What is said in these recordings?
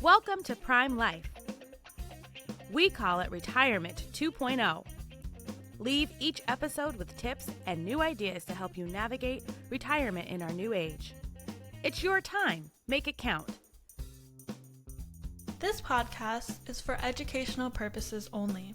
Welcome to Prime Life. We call it Retirement 2.0. Leave each episode with tips and new ideas to help you navigate retirement in our new age. It's your time. Make it count. This podcast is for educational purposes only.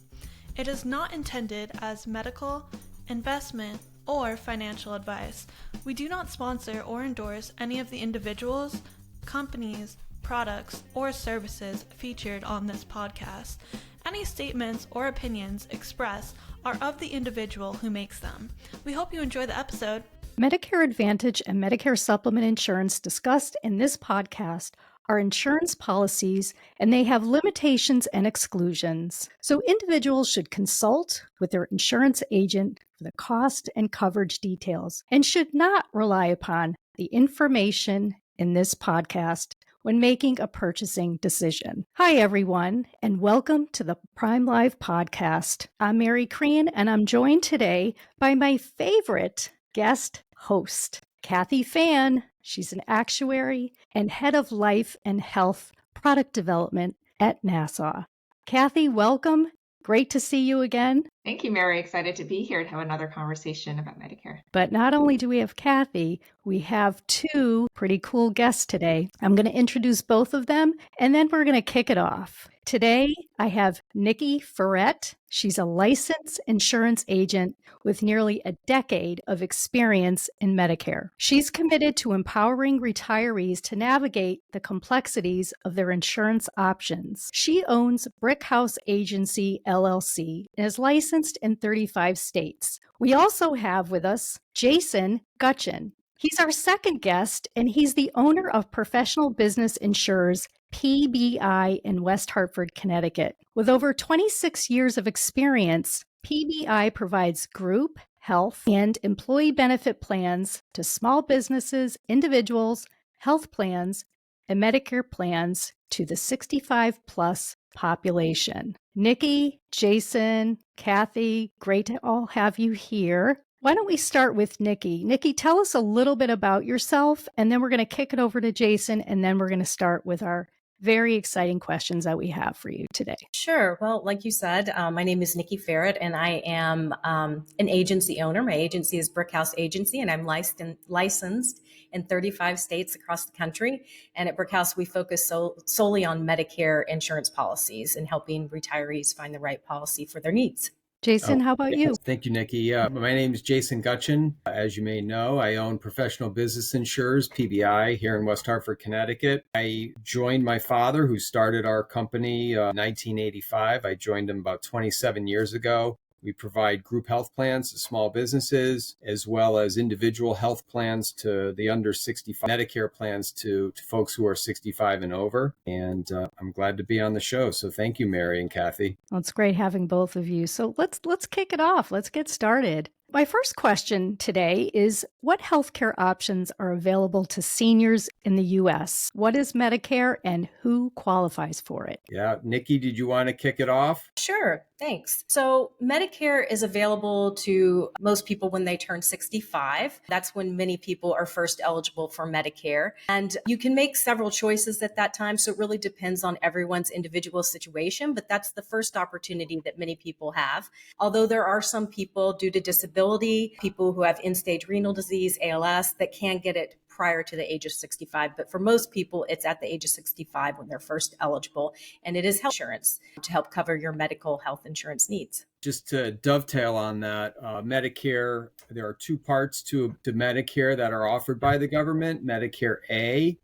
It is not intended as medical, investment, or financial advice. We do not sponsor or endorse any of the individuals, companies, products, or services featured on this podcast. Any statements or opinions expressed are of the individual who makes them. We hope you enjoy the episode. Medicare Advantage and Medicare Supplement insurance discussed in this podcast are insurance policies, and they have limitations and exclusions. So individuals should consult with their insurance agent for the cost and coverage details and should not rely upon the information in this podcast when making a purchasing decision. Hi, everyone, and welcome to the Prime Live podcast. I'm Mary Crean, and I'm joined today by my favorite guest host, Kathy Fan. She's an actuary and head of life and health product development at Nassau. Kathy, welcome. Great to see you again. Thank you, Mary. Excited to be here to have another conversation about Medicare. But not only do we have Kathy, we have two pretty cool guests today. I'm going to introduce both of them, and then we're going to kick it off. Today, I have Niki Feret. She's a licensed insurance agent with nearly a decade of experience in Medicare. She's committed to empowering retirees to navigate the complexities of their insurance options. She owns Brick House Agency, LLC, and is licensed in 35 states. We also have with us Jason Gutcheon. He's our second guest, and he's the owner of Professional Business Insurers PBI in West Hartford, Connecticut. With over 26 years of experience, PBI provides group, health, and employee benefit plans to small businesses, individuals, health plans, and Medicare plans to the 65 plus population. Niki, Jason, Kathy, great to all have you here. Why don't we start with Niki? Niki, tell us a little bit about yourself, and then we're going to kick it over to Jason, and then we're going to start with our very exciting questions that we have for you today. Sure. Well, like you said, my name is Niki Feret, and I am an agency owner. My agency is Brick House Agency, and I'm licensed in 35 states across the country. And at Brick House, we focus solely on Medicare insurance policies and helping retirees find the right policy for their needs. Jason, how about you? Thank you, Niki. My name is Jason Gutcheon. As you may know, I own Professional Business Insurers, PBI, here in West Hartford, Connecticut. I joined my father, who started our company in 1985. I joined him about 27 years ago. We provide group health plans to small businesses, as well as individual health plans to the under 65, Medicare plans to folks who are 65 and over. And I'm glad to be on the show. So thank you, Mary and Kathy. Well, it's great having both of you. So let's kick it off. Let's get started. My first question today is, what healthcare options are available to seniors in the U.S.? What is Medicare and who qualifies for it? Yeah. Niki, did you want to kick it off? Sure. Thanks. So Medicare is available to most people when they turn 65. That's when many people are first eligible for Medicare. And you can make several choices at that time. So it really depends on everyone's individual situation, but that's the first opportunity that many people have. Although there are some people due to disability, people who have end-stage renal disease, ALS, that can get it prior to the age of 65. But for most people, it's at the age of 65 when they're first eligible. And it is health insurance to help cover your medical health insurance needs. Just to dovetail on that, Medicare, there are two parts to Medicare that are offered by the government, Medicare A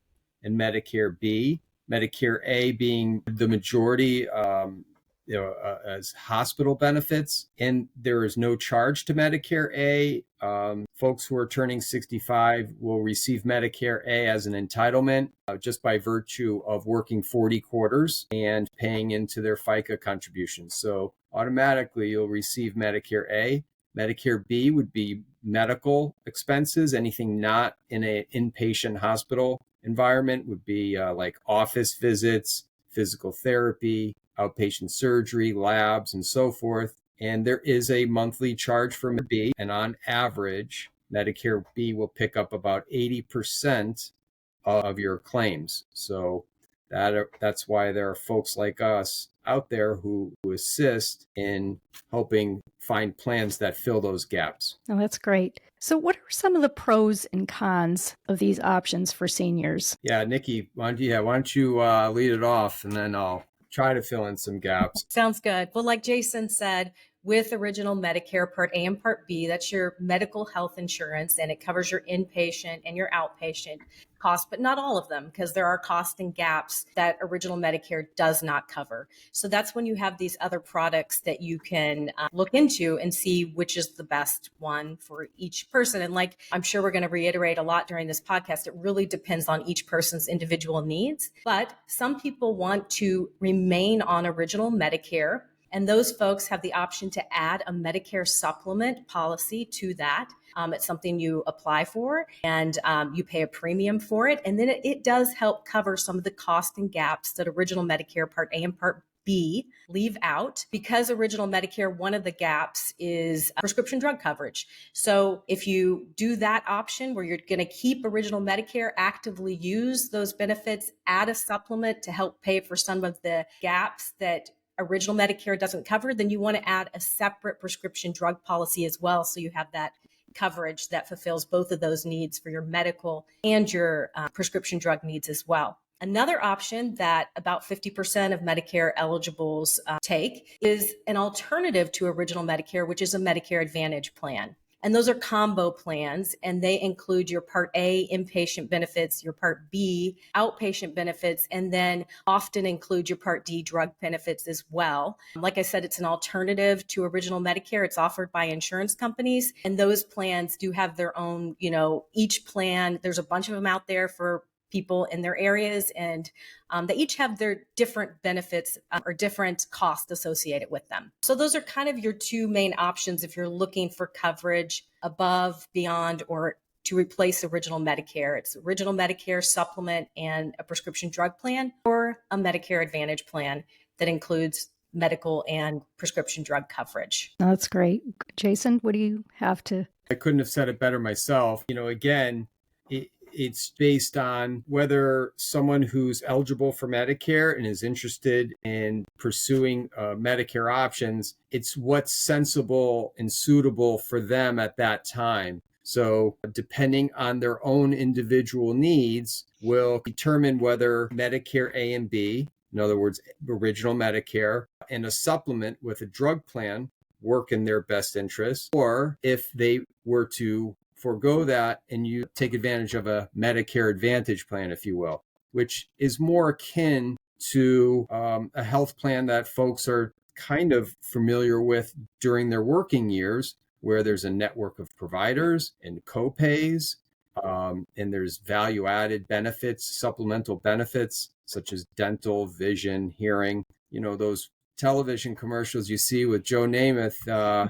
and Medicare B. Medicare A being the majority as hospital benefits, and there is no charge to Medicare A. Folks who are turning 65 will receive Medicare A as an entitlement just by virtue of working 40 quarters and paying into their FICA contributions. So automatically you'll receive Medicare A. Medicare B would be medical expenses. Anything not in an inpatient hospital environment would be like office visits, physical therapy, outpatient surgery, labs, and so forth. And there is a monthly charge for B. And on average, Medicare B will pick up about 80% of your claims. So That's why there are folks like us out there who assist in helping find plans that fill those gaps. Oh, that's great. So what are some of the pros and cons of these options for seniors? Yeah, Niki, why don't you lead it off, and then I'll try to fill in some gaps. Sounds good. Well, like Jason said, with Original Medicare Part A and Part B, that's your medical health insurance, and it covers your inpatient and your outpatient costs, but not all of them, because there are costs and gaps that Original Medicare does not cover. So that's when you have these other products that you can look into and see which is the best one for each person. And like I'm sure we're going to reiterate a lot during this podcast, it really depends on each person's individual needs. But some people want to remain on Original Medicare, and those folks have the option to add a Medicare supplement policy to that. It's something you apply for, and you pay a premium for it. And then it does help cover some of the cost and gaps that Original Medicare Part A and Part B leave out. Because Original Medicare, one of the gaps is prescription drug coverage. So if you do that option where you're going to keep Original Medicare, actively use those benefits, add a supplement to help pay for some of the gaps that Original Medicare doesn't cover, then you want to add a separate prescription drug policy as well. So you have that coverage that fulfills both of those needs for your medical and your prescription drug needs as well. Another option that about 50% of Medicare eligibles take is an alternative to Original Medicare, which is a Medicare Advantage plan. And those are combo plans, and they include your Part A inpatient benefits, your Part B outpatient benefits, and then often include your Part D drug benefits as well. Like I said, it's an alternative to Original Medicare. It's offered by insurance companies, and those plans do have their own, each plan, there's a bunch of them out there for people in their areas, and they each have their different benefits or different costs associated with them. So those are kind of your two main options if you're looking for coverage above, beyond, or to replace Original Medicare. It's Original Medicare supplement and a prescription drug plan, or a Medicare Advantage plan that includes medical and prescription drug coverage. That's great. Jason, what do you have to? I couldn't have said it better myself. Again, it's based on whether someone who's eligible for Medicare and is interested in pursuing Medicare options, it's what's sensible and suitable for them at that time. So depending on their own individual needs will determine whether Medicare A and B, in other words, Original Medicare, and a supplement with a drug plan work in their best interest, or if they were to forego that and you take advantage of a Medicare Advantage plan, if you will, which is more akin to a health plan that folks are kind of familiar with during their working years, where there's a network of providers and co-pays, and there's value-added benefits, supplemental benefits, such as dental, vision, hearing. Those television commercials you see with Joe Namath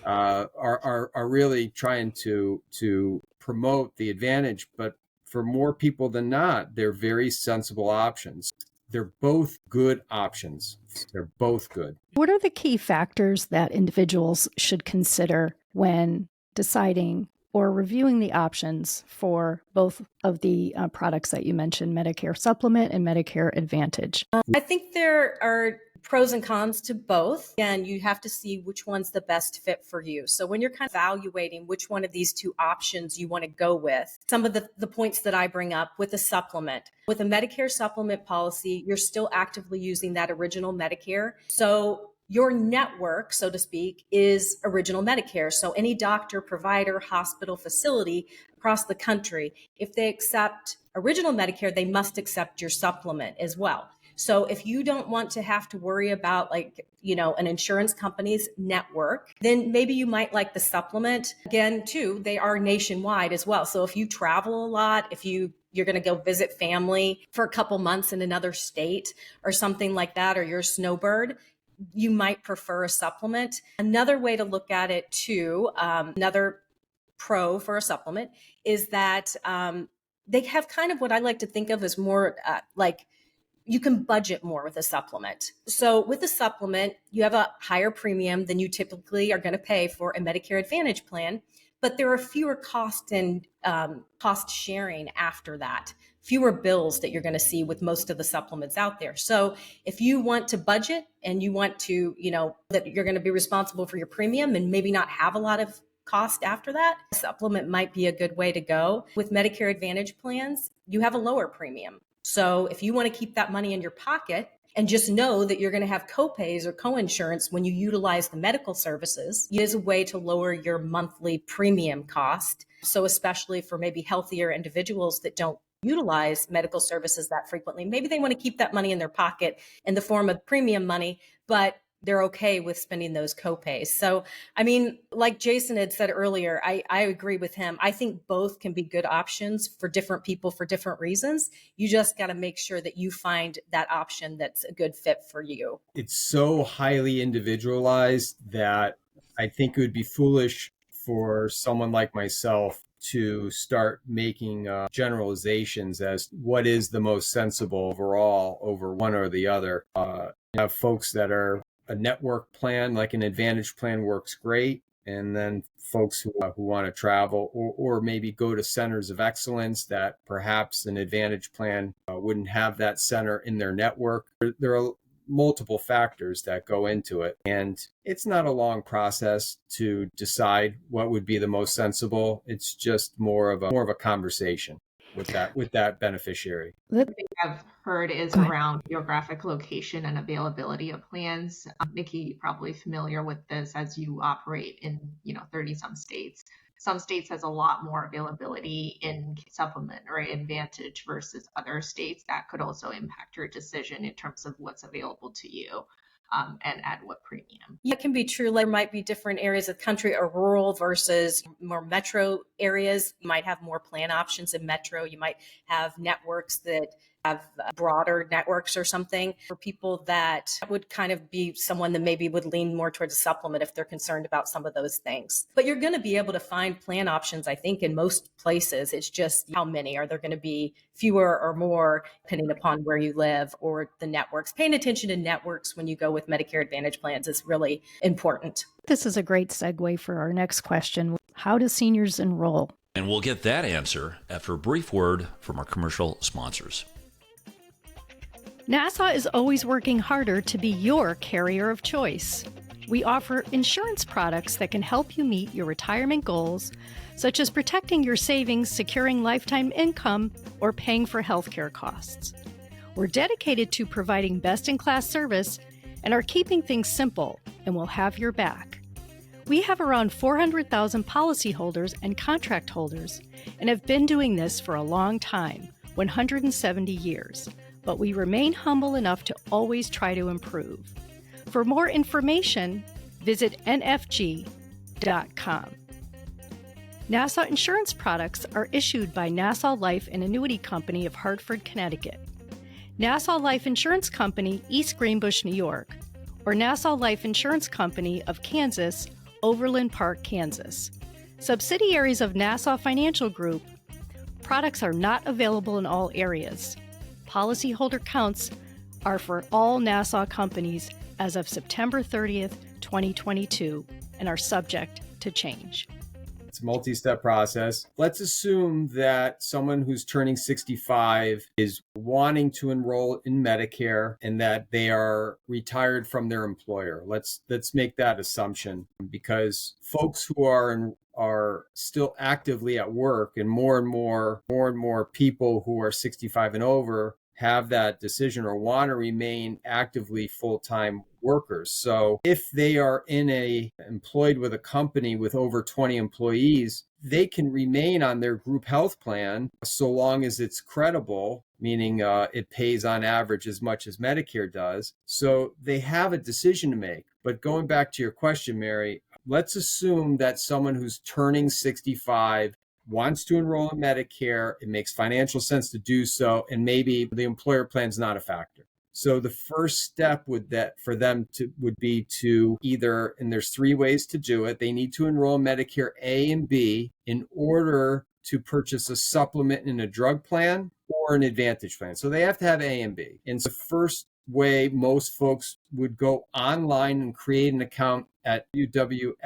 are really trying to promote the advantage, but for more people than not, they're very sensible options. They're both good options. They're both good. What are the key factors that individuals should consider when deciding or reviewing the options for both of the products that you mentioned, Medicare Supplement and Medicare Advantage? I think there are pros and cons to both. And you have to see which one's the best fit for you. So when you're kind of evaluating which one of these two options you want to go with, some of the points that I bring up with a supplement, with a Medicare supplement policy, you're still actively using that Original Medicare. So your network, so to speak, is Original Medicare. So any doctor, provider, hospital, facility across the country, if they accept Original Medicare, they must accept your supplement as well. So if you don't want to have to worry about an insurance company's network, then maybe you might like the supplement. Again, too, they are nationwide as well. So if you travel a lot, if you're going to go visit family for a couple months in another state or something like that, or you're a snowbird, you might prefer a supplement. Another way to look at it too, another pro for a supplement is that they have kind of what I like to think of as more you can budget more with a supplement. So with a supplement, you have a higher premium than you typically are going to pay for a Medicare Advantage plan, but there are fewer cost and cost sharing after that. fewer bills that you're going to see with most of the supplements out there. So if you want to budget and you want to, that you're going to be responsible for your premium and maybe not have a lot of cost after that, a supplement might be a good way to go. With Medicare Advantage plans, you have a lower premium. So if you want to keep that money in your pocket and just know that you're going to have copays or coinsurance when you utilize the medical services, it is a way to lower your monthly premium cost. So especially for maybe healthier individuals that don't utilize medical services that frequently, maybe they want to keep that money in their pocket in the form of premium money, but they're okay with spending those copays. So, I mean, like Jason had said earlier, I agree with him. I think both can be good options for different people for different reasons. You just got to make sure that you find that option that's a good fit for you. It's so highly individualized that I think it would be foolish for someone like myself to start making generalizations as what is the most sensible overall over one or the other. You have folks that are a network plan, like an Advantage plan, works great. And then folks who want to travel or maybe go to centers of excellence that perhaps an Advantage plan wouldn't have that center in their network. There are multiple factors that go into it. And it's not a long process to decide what would be the most sensible. It's just more of a conversation with that beneficiary. The thing I've heard is around geographic location and availability of plans. Niki, you're probably familiar with this as you operate in 30 some states. Some states has a lot more availability in supplement or Advantage versus other states. That could also impact your decision in terms of what's available to you. And at what premium. Yeah, it can be true. There might be different areas of the country or rural versus more metro areas. You might have more plan options in metro. You might have networks that have broader networks or something for people that would kind of be someone that maybe would lean more towards a supplement if they're concerned about some of those things. But you're going to be able to find plan options, I think, in most places. It's just how many. Are there going to be fewer or more depending upon where you live or the networks? Paying attention to networks when you go with Medicare Advantage plans is really important. This is a great segue for our next question. How do seniors enroll? And we'll get that answer after a brief word from our commercial sponsors. Nassau is always working harder to be your carrier of choice. We offer insurance products that can help you meet your retirement goals, such as protecting your savings, securing lifetime income, or paying for healthcare costs. We're dedicated to providing best-in-class service and are keeping things simple, and we'll have your back. We have around 400,000 policyholders and contract holders and have been doing this for a long time, 170 years. But we remain humble enough to always try to improve. For more information, visit nfg.com. Nassau insurance products are issued by Nassau Life and Annuity Company of Hartford, Connecticut, Nassau Life Insurance Company, East Greenbush, New York, or Nassau Life Insurance Company of Kansas, Overland Park, Kansas. Subsidiaries of Nassau Financial Group. Products are not available in all areas. Policyholder counts are for all Nassau companies as of September 30th, 2022, and are subject to change. It's a multi-step process. Let's assume that someone who's turning 65 is wanting to enroll in Medicare and that they are retired from their employer. Let's make that assumption, because folks who are still actively at work, and more people who are 65 and over have that decision or want to remain actively full-time workers. So if they are employed with a company with over 20 employees, they can remain on their group health plan so long as it's credible, meaning it pays on average as much as Medicare does. So they have a decision to make. But going back to your question, Mary, let's assume that someone who's turning 65 wants to enroll in Medicare, it makes financial sense to do so, and maybe the employer plan is not a factor. So the first step would be to either, and there's three ways to do it, they need to enroll in Medicare A and B in order to purchase a supplement in a drug plan or an Advantage plan. So they have to have A and B. And so first way most folks would go online and create an account at www.ssa.gov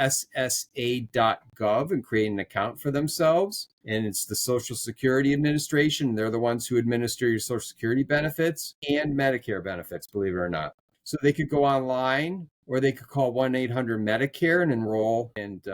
and create an account for themselves. And it's the Social Security Administration. They're the ones who administer your Social Security benefits and Medicare benefits, believe it or not. So they could go online, or they could call 1-800-MEDICARE and enroll and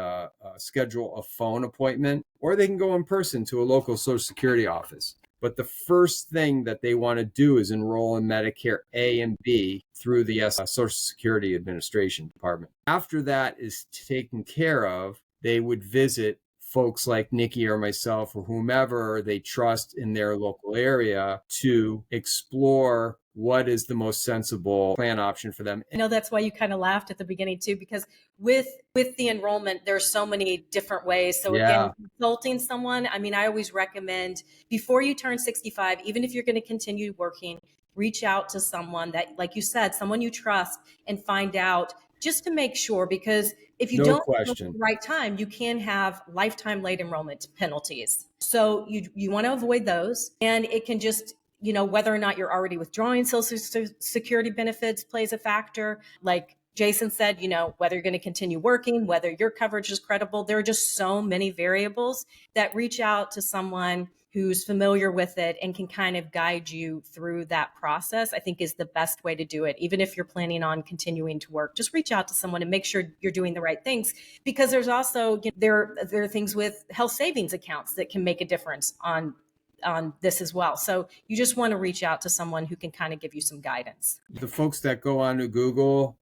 schedule a phone appointment, or they can go in person to a local Social Security office. But the first thing that they want to do is enroll in Medicare A and B through the Social Security Administration Department. After that is taken care of, they would visit folks like Niki or myself or whomever they trust in their local area to explore what is the most sensible plan option for them. I know that's why you kind of laughed at the beginning too, because with the enrollment, there's so many different ways. So again, consulting someone, I mean, I always recommend before you turn 65, even if you're going to continue working, reach out to someone that, like you said, someone you trust and find out just to make sure, because if you don't at the right time, you can have lifetime late enrollment penalties. So you want to avoid those, and it can just, whether or not you're already withdrawing Social Security benefits plays a factor. Like Jason said, whether you're going to continue working, whether your coverage is credible. There are just so many variables that reach out to someone who's familiar with it and can kind of guide you through that process, I think is the best way to do it. Even if you're planning on continuing to work, just reach out to someone and make sure you're doing the right things, because there's also, there are things with health savings accounts that can make a difference on this as well. So you just want to reach out to someone who can kind of give you some guidance. The folks that go onto Google,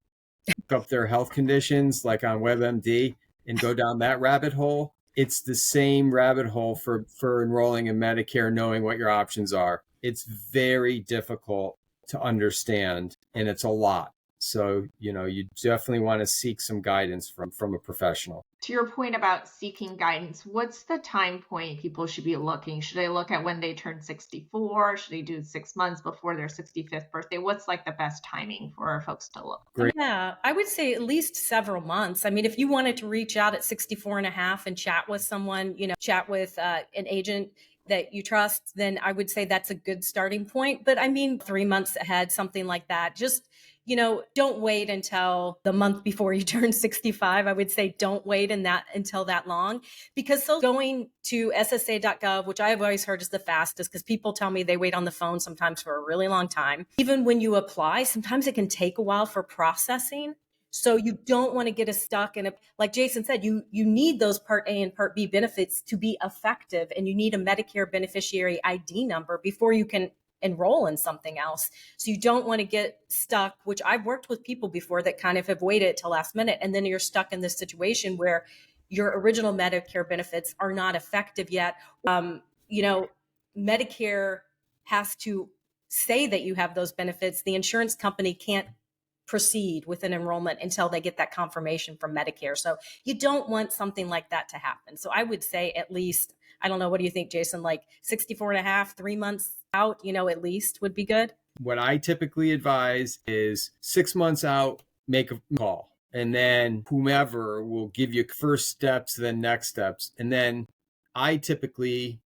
look up their health conditions, like on WebMD, and go down that rabbit hole, it's the same rabbit hole for enrolling in Medicare, knowing what your options are. It's very difficult to understand, and it's a lot. So, you definitely want to seek some guidance from a professional. To your point about seeking guidance, what's the time point people should be looking? Should they look at when they turn 64? Should they do 6 months before their 65th birthday? What's like the best timing for folks to look? Great. Yeah, I would say at least several months. I mean, if you wanted to reach out at 64 and a half and chat with someone, chat with an agent that you trust, then I would say that's a good starting point. But I mean, 3 months ahead, something like that. Just, don't wait until the month before you turn 65. I would say don't wait until that long, because going to ssa.gov, which I have always heard is the fastest, because people tell me they wait on the phone sometimes for a really long time. Even when you apply, sometimes it can take a while for processing. So you don't want to get stuck in like Jason said, you need those Part A and Part B benefits to be effective, and you need a Medicare beneficiary ID number before you can enroll in something else. So you don't want to get stuck, which I've worked with people before that kind of have waited till last minute, and then you're stuck in this situation where your original Medicare benefits are not effective yet. Medicare has to say that you have those benefits. The insurance company can't proceed with an enrollment until they get that confirmation from Medicare. So you don't want something like that to happen. So I would say at least, I don't know, what do you think, Jason, like 64 and a half, 3 months out, at least would be good? What I typically advise is 6 months out, make a call, and then whomever will give you first steps, then next steps. And then I can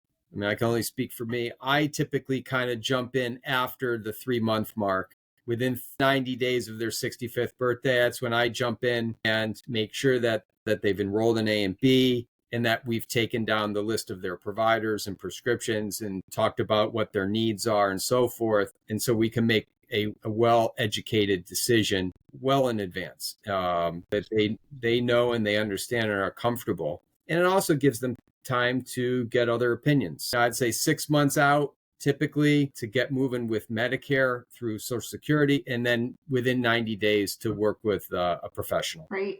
only speak for me. I typically kind of jump in after the 3-month mark. Within 90 days of their 65th birthday, that's when I jump in and make sure that they've enrolled in A and B, and that we've taken down the list of their providers and prescriptions and talked about what their needs are and so forth. And so we can make a well-educated decision well in advance, that they know and they understand and are comfortable. And it also gives them time to get other opinions. I'd say 6 months out, typically, to get moving with Medicare through Social Security, and then within 90 days to work with a professional. Right.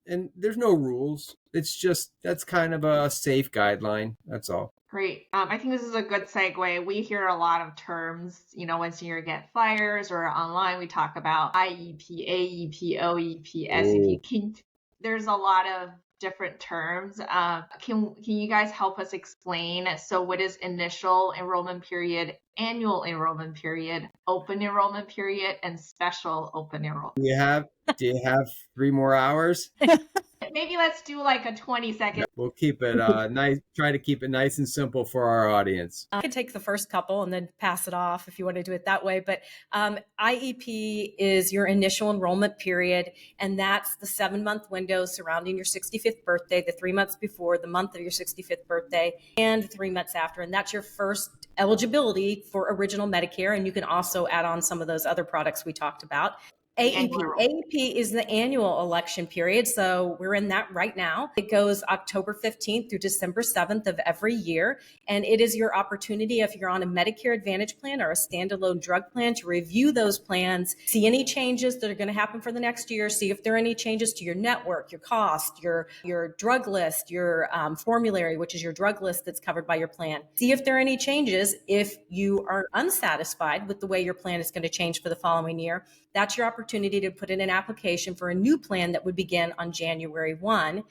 And there's no rules. It's just, that's kind of a safe guideline. That's all. Great. I think this is a good segue. We hear a lot of terms, when senior get flyers or online, we talk about IEP, AEP, OEP, SEP. There's a lot of different terms. Can you guys help us explain? So what is initial enrollment period, annual enrollment period, open enrollment period, and special open enrollment? Do you have 3 more hours? Maybe let's do like a 20-second. We'll keep it nice. Try to keep it nice and simple for our audience. I can take the first couple and then pass it off if you want to do it that way. But IEP is your initial enrollment period, and that's the 7-month window surrounding your 65th birthday, the 3 months before, the month of your 65th birthday, and 3 months after. And that's your first eligibility for original Medicare. And you can also add on some of those other products we talked about. AEP is the annual election period. So we're in that right now. It goes October 15th through December 7th of every year. And it is your opportunity, if you're on a Medicare Advantage plan or a standalone drug plan, to review those plans, see any changes that are going to happen for the next year, see if there are any changes to your network, your cost, your drug list, your formulary, which is your drug list that's covered by your plan. See if there are any changes. If you are unsatisfied with the way your plan is going to change for the following year, that's your opportunity to put in an application for a new plan that would begin on January 1.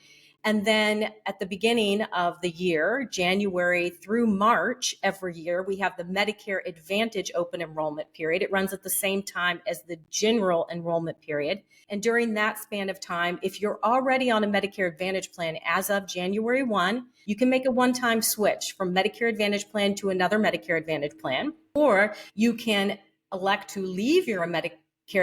And then at the beginning of the year, January through March every year, we have the Medicare Advantage open enrollment period. It runs at the same time as the general enrollment period. And during that span of time, if you're already on a Medicare Advantage plan as of January 1, you can make a one-time switch from Medicare Advantage plan to another Medicare Advantage plan, or you can elect to leave your Medicare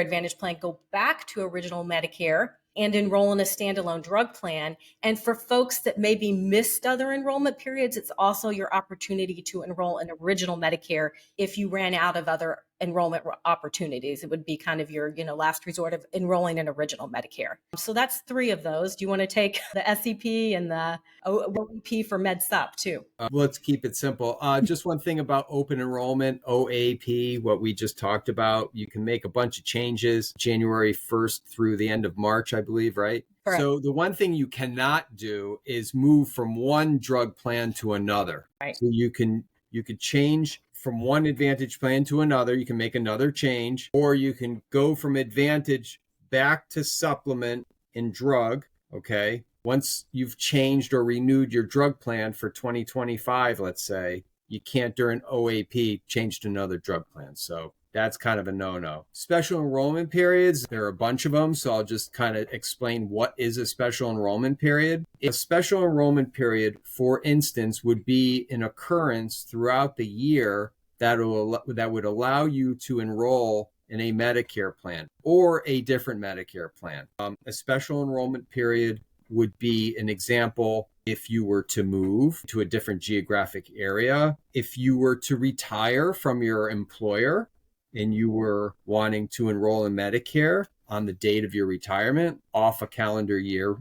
Advantage plan, go back to original Medicare, and enroll in a standalone drug plan. And for folks that maybe missed other enrollment periods, it's also your opportunity to enroll in original Medicare if you ran out of other enrollment opportunities. It would be kind of your, last resort of enrolling in original Medicare. So that's 3 of those. Do you want to take the SEP and the OEP for MedSup too? Let's keep it simple. Just one thing about open enrollment, OAP, what we just talked about. You can make a bunch of changes January 1st through the end of March, I believe, right? Correct. So the one thing you cannot do is move from one drug plan to another. Right. So you could change from one Advantage plan to another. You can make another change, or you can go from Advantage back to supplement in drug. Okay. Once you've changed or renewed your drug plan for 2025, let's say, you can't during OAP change to another drug plan. So that's kind of a no-no. Special enrollment periods, there are a bunch of them. So I'll just kind of explain what is a special enrollment period. A special enrollment period, for instance, would be an occurrence throughout the year that would allow you to enroll in a Medicare plan or a different Medicare plan. A special enrollment period would be an example if you were to move to a different geographic area, if you were to retire from your employer and you were wanting to enroll in Medicare on the date of your retirement off a calendar year,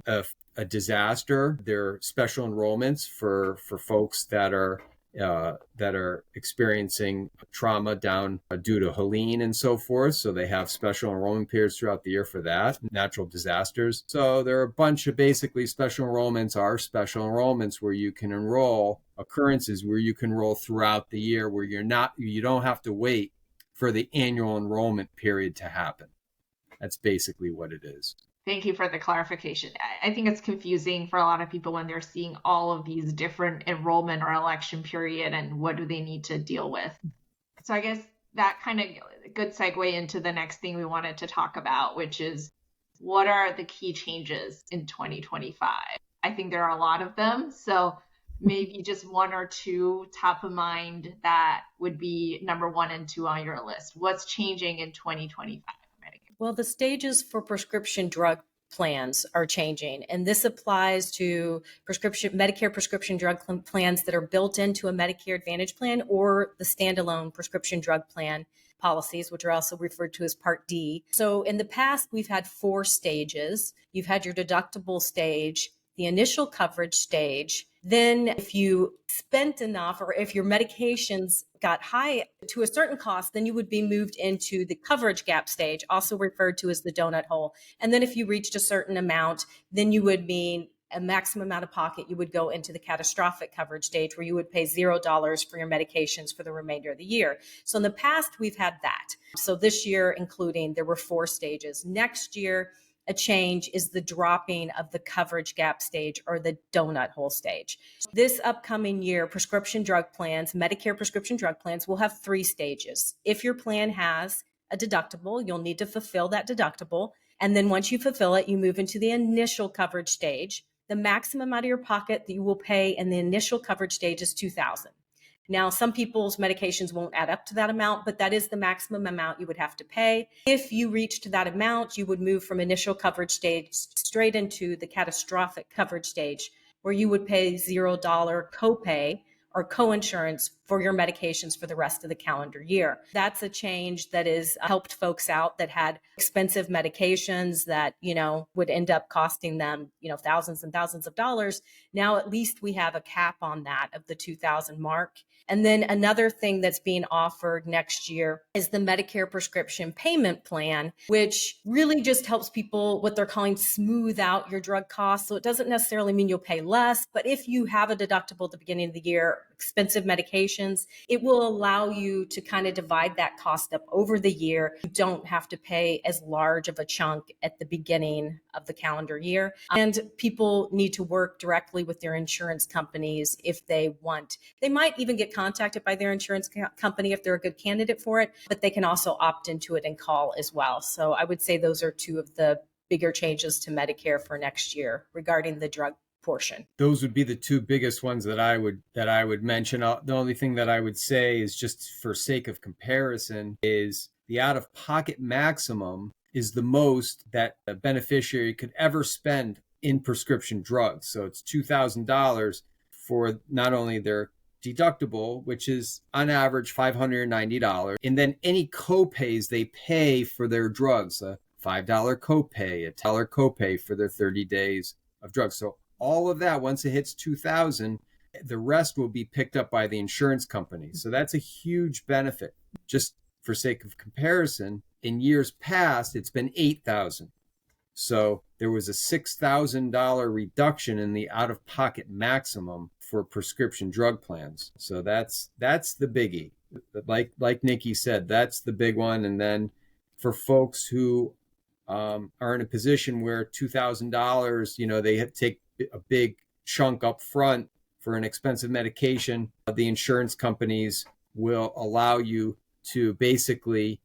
a disaster. There are special enrollments for folks that are experiencing trauma down due to Helene and so forth. So they have special enrollment periods throughout the year for that, natural disasters. So there are a bunch of basically special enrollments where you can enroll, occurrences where you can enroll throughout the year where you don't have to wait for the annual enrollment period to happen. That's basically what it is. Thank you for the clarification. I think it's confusing for a lot of people when they're seeing all of these different enrollment or election period and what do they need to deal with. So I guess that kind of good segue into the next thing we wanted to talk about, which is what are the key changes in 2025? I think there are a lot of them. So maybe just 1 or 2 top of mind that would be number 1 and 2 on your list. What's changing in 2025? Well, the stages for prescription drug plans are changing, and this applies to Medicare prescription drug plans that are built into a Medicare Advantage plan or the standalone prescription drug plan policies, which are also referred to as Part D. So in the past, we've had 4 stages. You've had your deductible stage, the initial coverage stage. Then if you spent enough or if your medications got high to a certain cost, then you would be moved into the coverage gap stage, also referred to as the donut hole. And then if you reached a certain amount, then you would mean a maximum out of pocket, you would go into the catastrophic coverage stage where you would pay $0 for your medications for the remainder of the year. So in the past, we've had that. So this year, including, there were 4 stages. Next year, a change is the dropping of the coverage gap stage or the donut hole stage. This upcoming year, prescription drug plans, Medicare prescription drug plans will have 3 stages. If your plan has a deductible, you'll need to fulfill that deductible. And then once you fulfill it, you move into the initial coverage stage. The maximum out of your pocket that you will pay in the initial coverage stage is $2,000. Now, some people's medications won't add up to that amount, but that is the maximum amount you would have to pay. If you reached that amount, you would move from initial coverage stage straight into the catastrophic coverage stage, where you would pay $0 copay or coinsurance for your medications for the rest of the calendar year. That's a change that has helped folks out that had expensive medications that, would end up costing them, thousands and thousands of dollars. Now, at least we have a cap on that of the 2,000 mark. And then another thing that's being offered next year is the Medicare prescription payment plan, which really just helps people, what they're calling, smooth out your drug costs. So it doesn't necessarily mean you'll pay less, but if you have a deductible at the beginning of the year, expensive medications, it will allow you to kind of divide that cost up over the year. You don't have to pay as large of a chunk at the beginning of the calendar year. And people need to work directly with their insurance companies if they want. They might even get contacted by their insurance company if they're a good candidate for it, but they can also opt into it and call as well. So I would say those are two of the bigger changes to Medicare for next year regarding the drug portion. Those would be the two biggest ones that I would mention. The only thing that I would say is, just for sake of comparison, is the out-of-pocket maximum is the most that a beneficiary could ever spend in prescription drugs. So it's $2,000 for not only their deductible, which is on average $590, and then any copays they pay for their drugs, a $5 copay, a $10 copay for their 30 days of drugs. So all of that, once it hits $2,000, the rest will be picked up by the insurance company. So that's a huge benefit. Just for sake of comparison, in years past, it's been $8,000. So there was a $6,000 reduction in the out-of-pocket maximum for prescription drug plans. So that's the biggie. Like Niki said, that's the big one. And then for folks who are in a position where $2,000, they have to take a big chunk up front for an expensive medication, the insurance companies will allow you to basically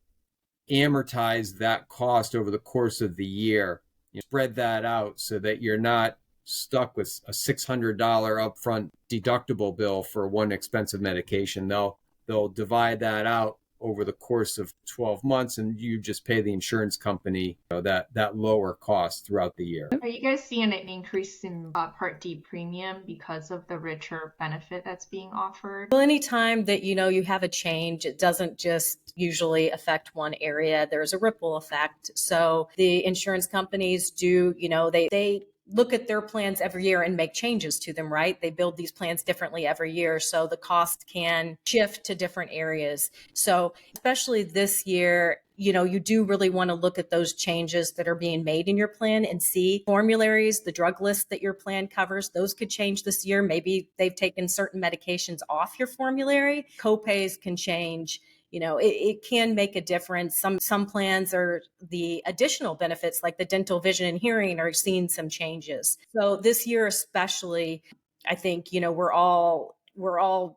amortize that cost over the course of the year. You spread that out so that you're not stuck with a $600 upfront deductible bill for one expensive medication. They'll divide that out over the course of 12 months, and you just pay the insurance company that lower cost throughout the year. Are you guys seeing an increase in Part D premium because of the richer benefit that's being offered? Well, anytime that you have a change, it doesn't just usually affect one area. There's a ripple effect. So the insurance companies do, they look at their plans every year and make changes to them, right? They build these plans differently every year. So the cost can shift to different areas. So especially this year, you do really want to look at those changes that are being made in your plan and see formularies, the drug list that your plan covers. Those could change this year. Maybe they've taken certain medications off your formulary. Copays can change. It can make a difference. Some plans are the additional benefits like the dental, vision, and hearing are seeing some changes. So this year especially, I think, we're all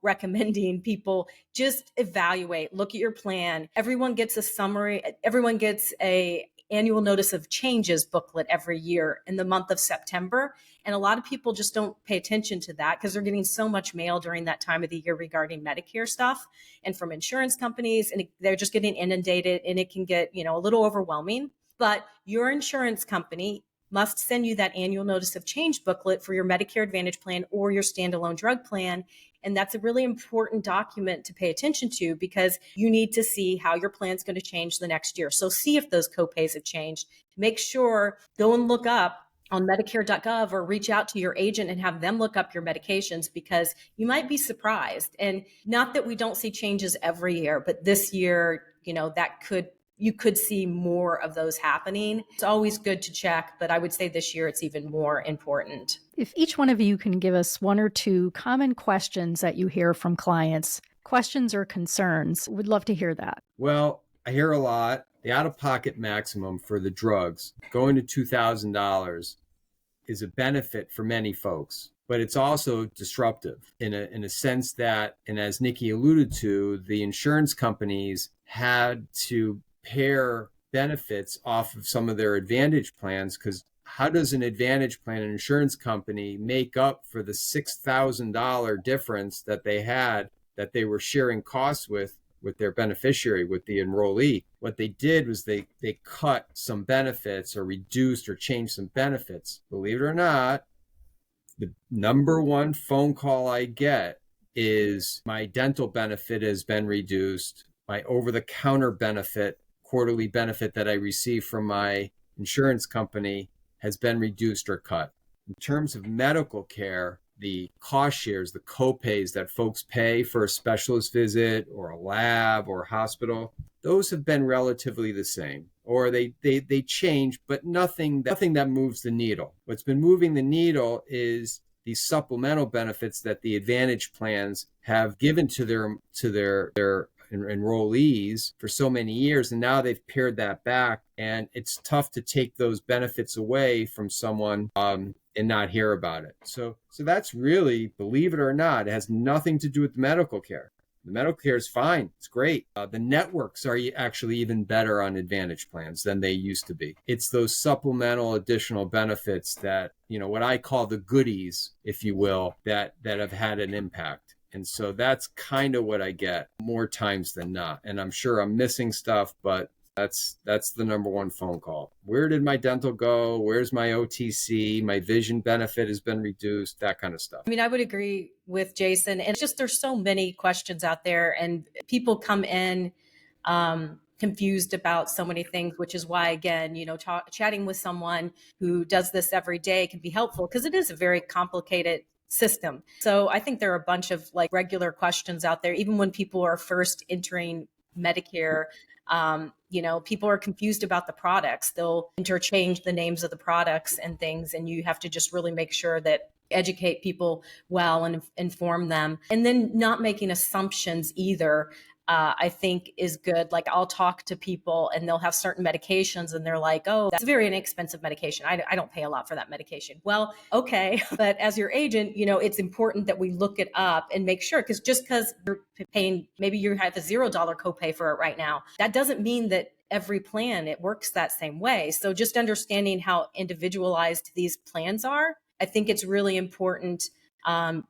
recommending people just evaluate, look at your plan. Everyone gets a summary. Everyone gets a annual notice of changes booklet every year in the month of September. And a lot of people just don't pay attention to that because they're getting so much mail during that time of the year regarding Medicare stuff and from insurance companies, and they're just getting inundated, and it can get, a little overwhelming. But your insurance company must send you that annual notice of change booklet for your Medicare Advantage plan or your standalone drug plan. And that's a really important document to pay attention to because you need to see how your plan is going to change the next year. So see if those copays have changed. Make sure, go and look up on Medicare.gov or reach out to your agent and have them look up your medications because you might be surprised. And not that we don't see changes every year, but this year, you could see more of those happening. It's always good to check, but I would say this year it's even more important. If each one of you can give us one or two common questions that you hear from clients, questions or concerns, we'd love to hear that. Well, I hear a lot. The out-of-pocket maximum for the drugs going to $2,000 is a benefit for many folks, but it's also disruptive in a sense that, and as Niki alluded to, the insurance companies had to pair benefits off of some of their Advantage plans, because how does an Advantage plan, an insurance company, make up for the $6,000 difference that they had, that they were sharing costs with their beneficiary, with the enrollee? What they did was they cut some benefits or reduced or changed some benefits. Believe it or not, the number one phone call I get is my dental benefit has been reduced. My over-the-counter benefit, quarterly benefit that I receive from my insurance company has been reduced or cut. In terms of medical care, the cost shares, the copays that folks pay for a specialist visit or a lab or hospital, those have been relatively the same, or they change, but nothing that moves the needle. What's been moving the needle is these supplemental benefits that the Advantage plans have given to their enrollees for so many years, and now they've pared that back, and it's tough to take those benefits away from someone and not hear about it. So that's really, believe it or not, it has nothing to do with the medical care. The medical care is fine. It's great. The networks are actually even better on Advantage plans than they used to be. It's those supplemental additional benefits that, what I call the goodies, if you will, that have had an impact. And so that's kind of what I get more times than not. And I'm sure I'm missing stuff, but that's the number one phone call. Where did my dental go? Where's my OTC? My vision benefit has been reduced, that kind of stuff. I mean, I would agree with Jason. And it's just, there's so many questions out there, and people come in confused about so many things, which is why, again, chatting with someone who does this every day can be helpful, because it is a very complicated system. So I think there are a bunch of regular questions out there, even when people are first entering Medicare. People are confused about the products. They'll interchange the names of the products and things, and you have to just really make sure that educate people well and inform them. And then not making assumptions either, I think is good. I'll talk to people and they'll have certain medications and they're like, oh, that's a very inexpensive medication. I don't pay a lot for that medication. Well, okay. But as your agent, it's important that we look it up and make sure, because just because you're paying, maybe you have a $0 copay for it right now, that doesn't mean that every plan, it works that same way. So just understanding how individualized these plans are, I think it's really important.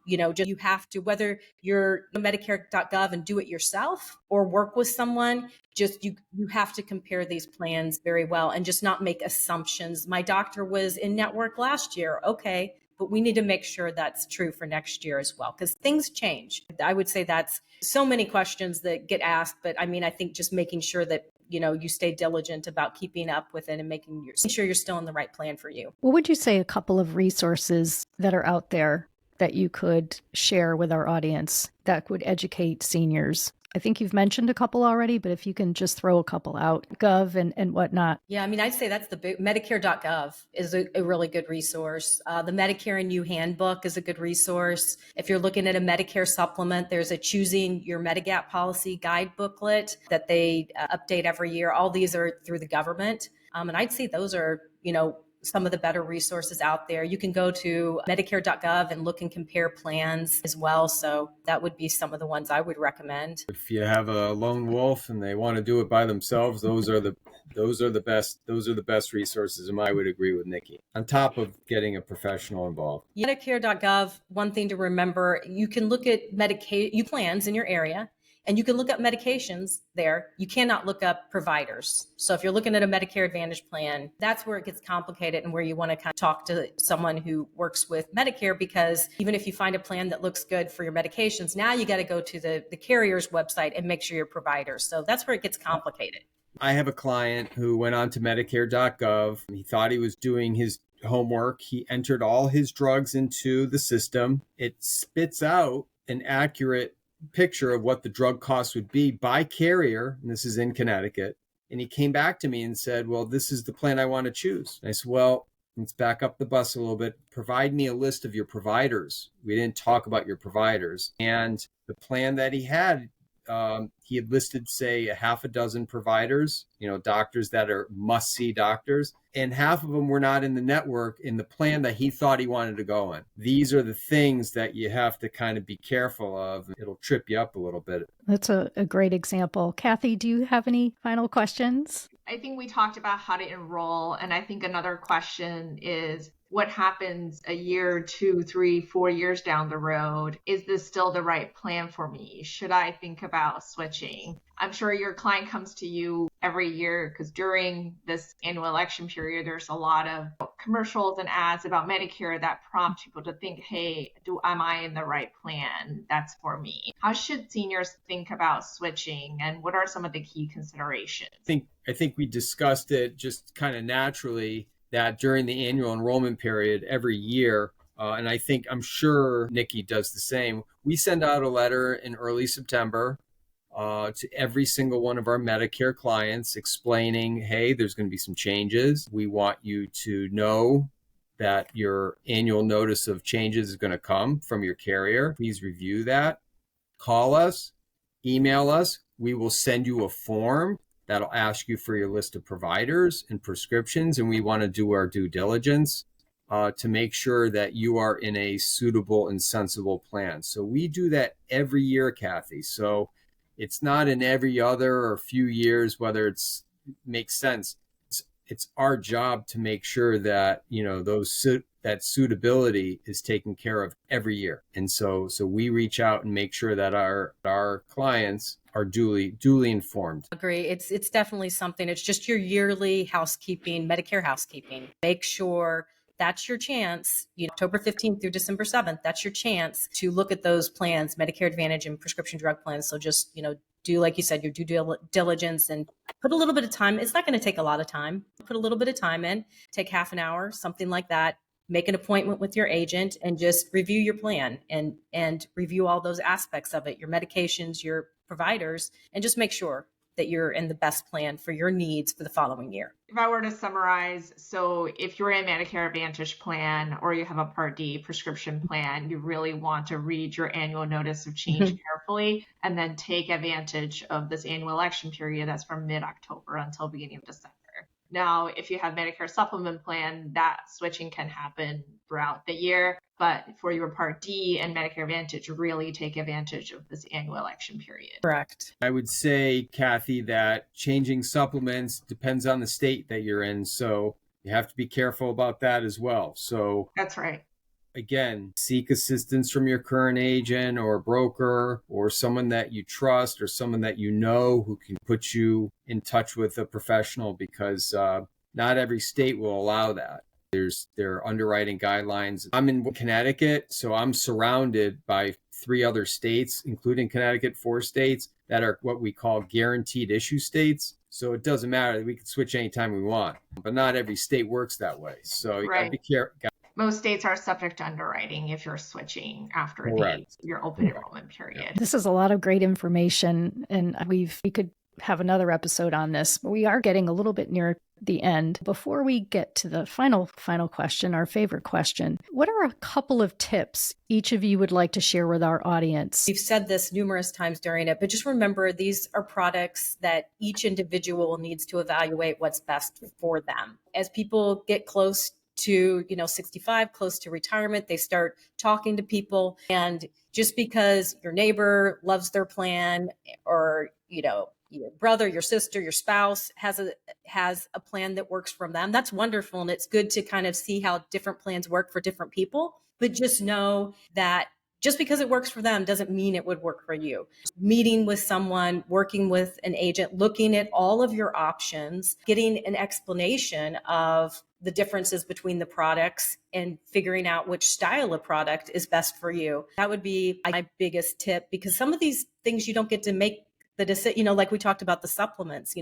You have to, whether you're Medicare.gov and do it yourself or work with someone, just you have to compare these plans very well and just not make assumptions. My doctor was in network last year. Okay. But we need to make sure that's true for next year as well, because things change. I would say that's so many questions that get asked, but I mean, I think just making sure that you stay diligent about keeping up with it and making sure you're still in the right plan for you. What would you say a couple of resources that are out there that you could share with our audience that would educate seniors? I think you've mentioned a couple already, but if you can just throw a couple out, Gov and whatnot. Yeah, I mean, I'd say that's the big, Medicare.gov is a really good resource. The Medicare and You Handbook is a good resource. If you're looking at a Medicare supplement, there's a Choosing Your Medigap Policy guide booklet that they update every year. All these are through the government. And I'd say those are, some of the better resources out there. You can go to Medicare.gov and look and compare plans as well. So that would be some of the ones I would recommend. If you have a lone wolf and they want to do it by themselves, those are the best resources. And I would agree with Niki, on top of getting a professional involved. Medicare.gov, one thing to remember, you can look at Medicaid plans in your area. And you can look up medications there. You cannot look up providers. So if you're looking at a Medicare Advantage plan, that's where it gets complicated and where you want to kind of talk to someone who works with Medicare, because even if you find a plan that looks good for your medications, now you got to go to the carrier's website and make sure you're providers. So that's where it gets complicated. I have a client who went on to Medicare.gov. He thought he was doing his homework. He entered all his drugs into the system. It spits out an accurate picture of what the drug cost would be by carrier, and this is in Connecticut. And he came back to me and said, well, this is the plan I want to choose. And I said, well, let's back up the bus a little bit. Provide me a list of your providers. We didn't talk about your providers. And the plan that he had listed, say, a half a dozen providers, doctors that are must-see doctors, and half of them were not in the network in the plan that he thought he wanted to go in. These are the things that you have to kind of be careful of. It'll trip you up a little bit. That's a great example. Kathy, do you have any final questions? I think we talked about how to enroll. And I think another question is what happens a year, 2, 3, 4 years down the road? Is this still the right plan for me? Should I think about switching? I'm sure your client comes to you every year because during this annual election period, there's a lot of commercials and ads about Medicare that prompt people to think, hey, am I in the right plan that's for me? How should seniors think about switching, and what are some of the key considerations? I think we discussed it just kind of naturally that during the annual enrollment period every year, and I'm sure Niki does the same, we send out a letter in early September to every single one of our Medicare clients explaining, hey, there's going to be some changes. We want you to know that your annual notice of changes is going to come from your carrier. Please review that. Call us, email us. We will send you a form that'll ask you for your list of providers and prescriptions, and we want to do our due diligence to make sure that you are in a suitable and sensible plan. So we do that every year, Kathy. So it's not in every other or few years, whether it's makes sense. It's our job to make sure that, that suitability is taken care of every year. And so we reach out and make sure that our clients are duly informed. Agree. It's definitely something. It's just your yearly housekeeping, Medicare housekeeping. Make sure that's your chance, October 15th through December 7th, that's your chance to look at those plans, Medicare Advantage and prescription drug plans. So just, do, like you said, your due diligence and put a little bit of time. It's not going to take a lot of time. Put a little bit of time in, take half an hour, something like that. Make an appointment with your agent and just review your plan and review all those aspects of it, your medications, your providers, and just make sure that you're in the best plan for your needs for the following year. If I were to summarize, so if you're in Medicare Advantage plan or you have a Part D prescription plan, you really want to read your annual notice of change carefully and then take advantage of this annual election period that's from mid-October until beginning of December. Now, if you have Medicare supplement plan, that switching can happen throughout the year. But for your Part D and Medicare Advantage, really take advantage of this annual election period. Correct. I would say, Kathy, that changing supplements depends on the state that you're in. So you have to be careful about that as well. So that's right. Again, seek assistance from your current agent or broker or someone that you trust or someone that you know who can put you in touch with a professional, because not every state will allow that. There are underwriting guidelines. I'm in Connecticut, so I'm surrounded by 3 other states, including Connecticut, 4 states that are what we call guaranteed issue states. So it doesn't matter. We can switch anytime we want, but not every state works that way. So you got to be careful. Most states are subject to underwriting if you're switching after your open enrollment period. This is a lot of great information, and we could have another episode on this, but we are getting a little bit near the end. Before we get to the final question, our favorite question, what are a couple of tips each of you would like to share with our audience? We've said this numerous times during it, but just remember, these are products that each individual needs to evaluate what's best for them. As people get close to 65, close to retirement, they start talking to people, and just because your neighbor loves their plan, or your brother, your sister, your spouse has a plan that works for them, that's wonderful, and it's good to kind of see how different plans work for different people. But just know that just because it works for them doesn't mean it would work for you. Meeting with someone, working with an agent, looking at all of your options, getting an explanation of the differences between the products, and figuring out which style of product is best for you. That would be my biggest tip, because some of these things you don't get to make the decision, like we talked about the supplements.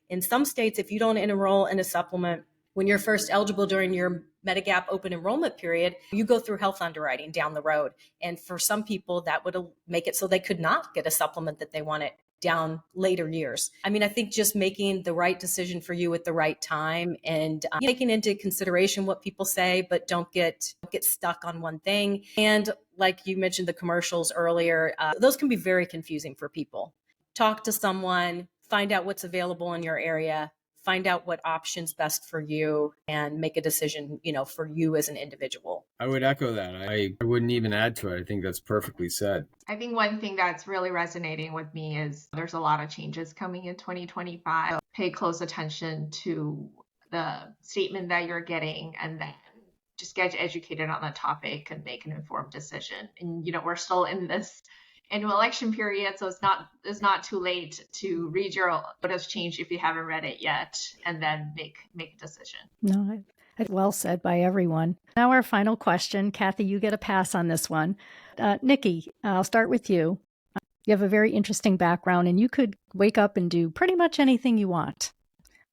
In some states, if you don't enroll in a supplement when you're first eligible during your Medigap open enrollment period, you go through health underwriting down the road. And for some people, that would make it so they could not get a supplement that they wanted down later years. I think just making the right decision for you at the right time, and taking into consideration what people say, but don't get stuck on one thing. And like you mentioned, the commercials earlier, those can be very confusing for people. Talk to someone, find out what's available in your area, find out what option's best for you and make a decision, for you as an individual. I would echo that. I wouldn't even add to it. I think that's perfectly said. I think one thing that's really resonating with me is there's a lot of changes coming in 2025. So pay close attention to the statement that you're getting, and then just get educated on the topic and make an informed decision. And, we're still in this annual election period, so it's not too late to read what has changed if you haven't read it yet, and then make a decision. No, well said by everyone. Now our final question. Kathy, you get a pass on this one. Niki, I'll start with you. You have a very interesting background, and you could wake up and do pretty much anything you want.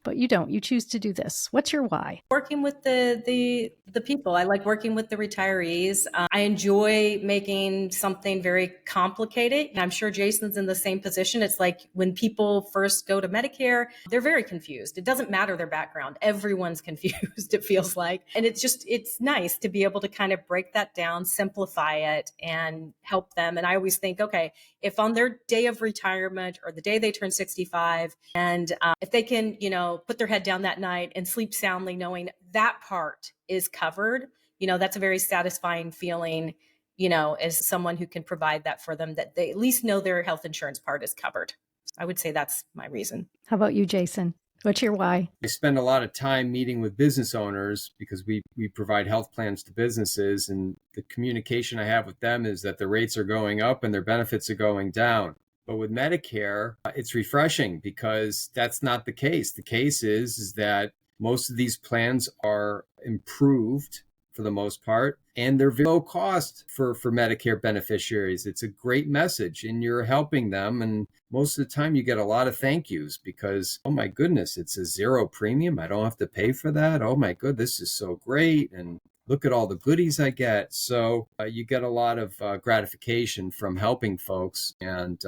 But you don't. You choose to do this. What's your why? Working with the people. I like working with the retirees. I enjoy making something very complicated. And I'm sure Jason's in the same position. It's like when people first go to Medicare, they're very confused. It doesn't matter their background. Everyone's confused, it feels like. And it's nice to be able to kind of break that down, simplify it, and help them. And I always think, okay, if on their day of retirement or the day they turn 65, and if they can, put their head down that night and sleep soundly knowing that part is covered, that's a very satisfying feeling, as someone who can provide that for them, that they at least know their health insurance part is covered. I would say that's my reason. How about you, Jason? What's your why? I spend a lot of time meeting with business owners because we provide health plans to businesses, and the communication I have with them is that the rates are going up and their benefits are going down. But with Medicare, it's refreshing because that's not the case. The case is that most of these plans are improved for the most part, and they're very low cost for Medicare beneficiaries. It's a great message, and you're helping them. And most of the time you get a lot of thank yous because, oh my goodness, it's a zero premium. I don't have to pay for that. Oh my good, this is so great. And look at all the goodies I get. So you get a lot of gratification from helping folks, and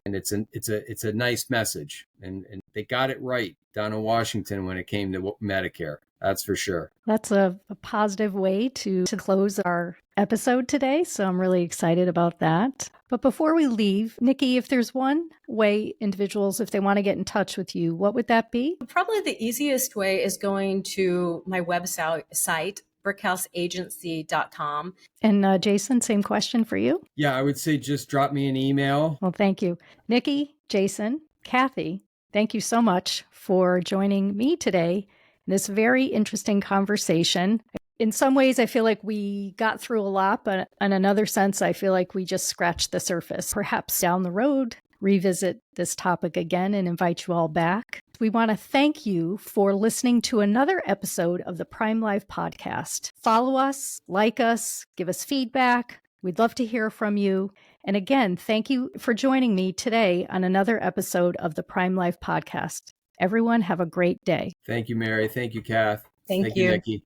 it's a nice message. And they got it right down in Washington when it came to Medicare. That's for sure. That's a positive way to close our episode today. So I'm really excited about that. But before we leave, Niki, if there's one way individuals, if they want to get in touch with you, what would that be? Probably the easiest way is going to my website, brickhouseagency.com. And Jason, same question for you. Yeah, I would say just drop me an email. Well, thank you. Niki, Jason, Kathy, thank you so much for joining me today in this very interesting conversation. In some ways, I feel like we got through a lot, but in another sense, I feel like we just scratched the surface. Perhaps down the road, revisit this topic again and invite you all back. We want to thank you for listening to another episode of the Prime Life Podcast. Follow us, like us, give us feedback. We'd love to hear from you. And again, thank you for joining me today on another episode of the Prime Life Podcast. Everyone have a great day. Thank you, Mary. Thank you, Kath. Thank you, Niki.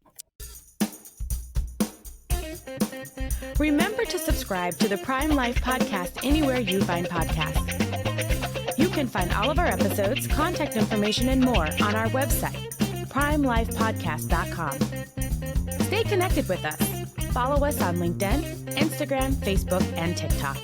Remember to subscribe to the Prime Life Podcast anywhere you find podcasts. You can find all of our episodes, contact information, and more on our website, primelifepodcast.com. Stay connected with us. Follow us on LinkedIn, Instagram, Facebook, and TikTok.